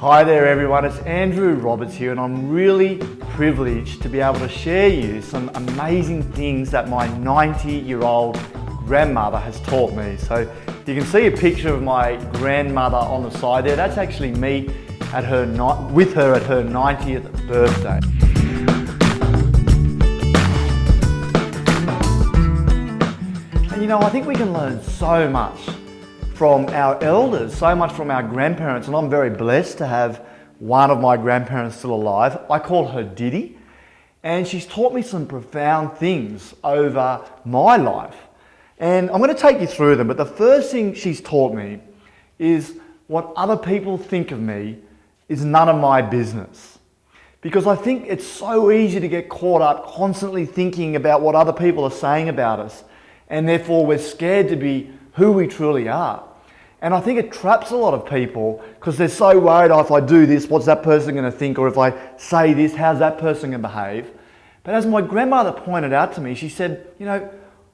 Hi there everyone, it's Andrew Roberts here and I'm really privileged to be able to share you some amazing things that my 90-year-old grandmother has taught me. So you can see a picture of my grandmother on the side there. That's actually me with her at her 90th birthday. And you know, I think we can learn so much from our elders, so much from our grandparents, and I'm very blessed to have one of my grandparents still alive. I call her Diddy, and she's taught me some profound things over my life. And I'm going to take you through them, but the first thing she's taught me is what other people think of me is none of my business. Because I think it's so easy to get caught up constantly thinking about what other people are saying about us, and therefore we're scared to be who we truly are. And I think it traps a lot of people because they're so worried, oh, if I do this, what's that person going to think? Or if I say this, how's that person going to behave? But as my grandmother pointed out to me, she said, you know,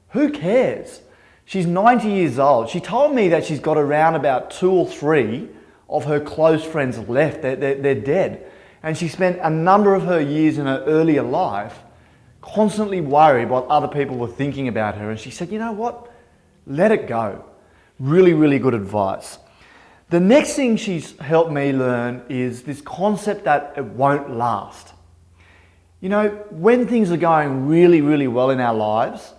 who cares? She's 90 years old. She told me that she's got around about 2 or 3 of her close friends left. They're dead. And she spent a number of her years in her earlier life constantly worried what other people were thinking about her. And she said, you know what? Let it go. Really, really good advice. The next thing she's helped me learn is this concept that it won't last. You know, when things are going really, really well in our lives,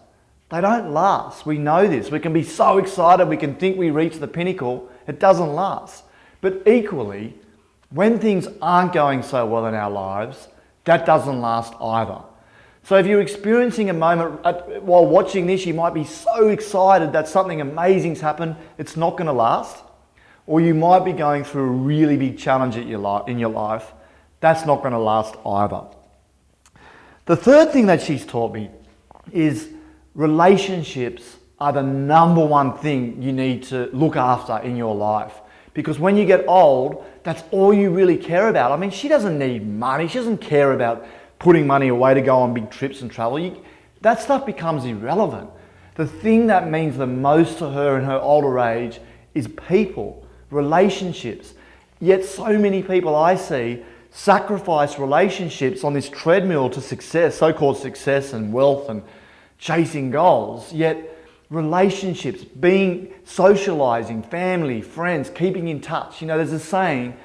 they don't last. We know this. We can be so excited, we can think we reached the pinnacle. It doesn't last. But equally, when things aren't going so well in our lives, that doesn't last either. So if you're experiencing a moment while watching this, you might be so excited that something amazing's happened, it's not going to last. Or you might be going through a really big challenge in your life, that's not going to last either. The third thing that she's taught me is relationships are the number one thing you need to look after in your life. Because when you get old, that's all you really care about. I mean, she doesn't need money, she doesn't care about putting money away to go on big trips and travel. That stuff becomes irrelevant. The thing that means the most to her in her older age is people, relationships. Yet so many people I see sacrifice relationships on this treadmill to success, so-called success and wealth and chasing goals. Yet relationships, socializing, family, friends, keeping in touch. You know, there's a saying,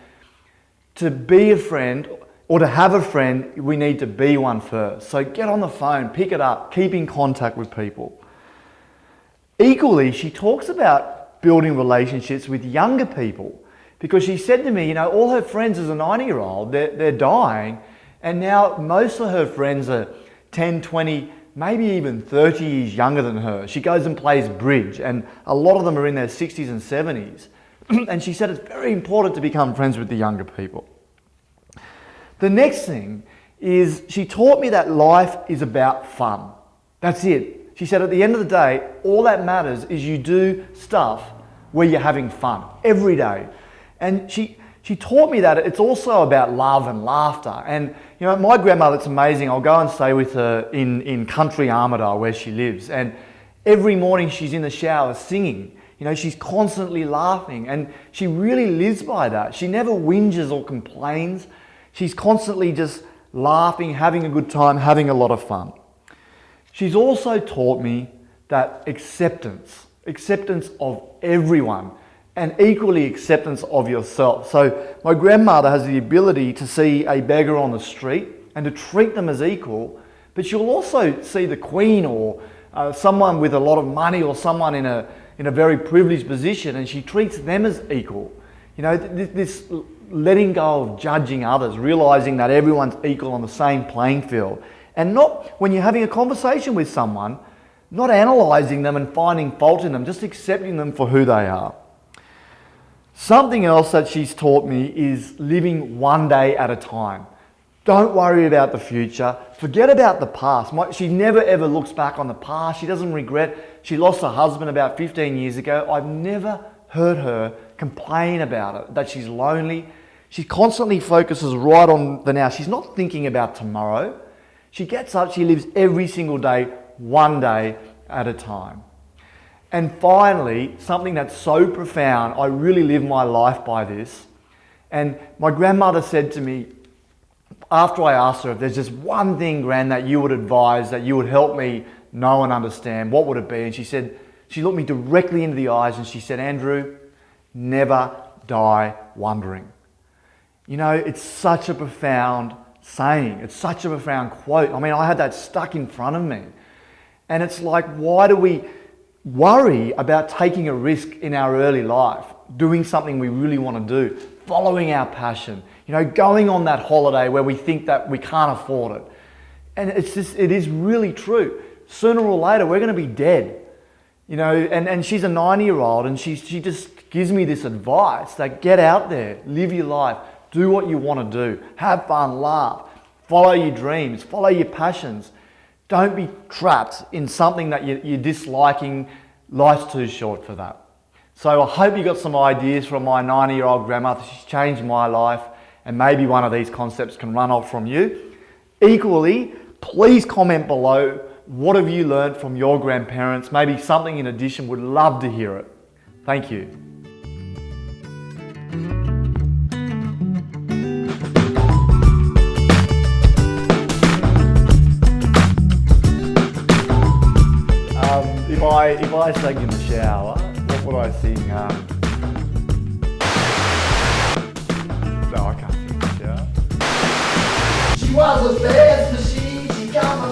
to be a friend or to have a friend, we need to be one first. So get on the phone, pick it up, keep in contact with people. Equally, she talks about building relationships with younger people because she said to me, you know, all her friends as a 90-year-old, they're dying, and now most of her friends are 10, 20, maybe even 30 years younger than her. She goes and plays bridge, and a lot of them are in their 60s and 70s. And she said it's very important to become friends with the younger people. The next thing is she taught me that life is about fun. That's it. She said at the end of the day, all that matters is you do stuff where you're having fun every day. And she taught me that it's also about love and laughter. And you know, my grandmother, it's amazing. I'll go and stay with her in country Armidale where she lives. And every morning she's in the shower singing. You know, she's constantly laughing and she really lives by that. She never whinges or complains. She's constantly just laughing, having a good time, having a lot of fun. She's also taught me that acceptance of everyone, and equally acceptance of yourself. So my grandmother has the ability to see a beggar on the street and to treat them as equal, but she'll also see the Queen or someone with a lot of money or someone in a very privileged position, and she treats them as equal. You know, this letting go of judging others, realizing that everyone's equal on the same playing field. And not when you're having a conversation with someone, not analyzing them and finding fault in them, just accepting them for who they are. Something else that she's taught me is living one day at a time. Don't worry about the future. Forget about the past. She never ever looks back on the past. She doesn't regret. She lost her husband about 15 years ago. I've never heard her complain about it, that she's lonely. She constantly focuses right on the now. She's not thinking about tomorrow. She gets up, she lives every single day, one day at a time. And finally, something that's so profound, I really live my life by this, And my grandmother said to me, after I asked her if there's just one thing, Gran, that you would advise, that you would help me know and understand, what would it be? And she said, she looked me directly into the eyes and she said, Andrew, never die wondering. You know, it's such a profound saying. It's such a profound quote. I mean, I had that stuck in front of me. And it's like, why do we worry about taking a risk in our early life, doing something we really want to do, following our passion, you know, going on that holiday where we think that we can't afford it? And it's just, it is really true. Sooner or later, we're going to be dead. You know, and she's a 90-year-old and she just gives me this advice that get out there, live your life, do what you want to do, have fun, laugh, follow your dreams, follow your passions. Don't be trapped in something that you're disliking. Life's too short for that. So I hope you got some ideas from my 90-year-old grandmother. She's changed my life, and maybe one of these concepts can run off from you. Equally, please comment below, what have you learned from your grandparents? Maybe something in addition, would love to hear it. Thank you. If I sang in the shower, what would I sing? No, I can't sing in the shower. She was a fast machine, she got my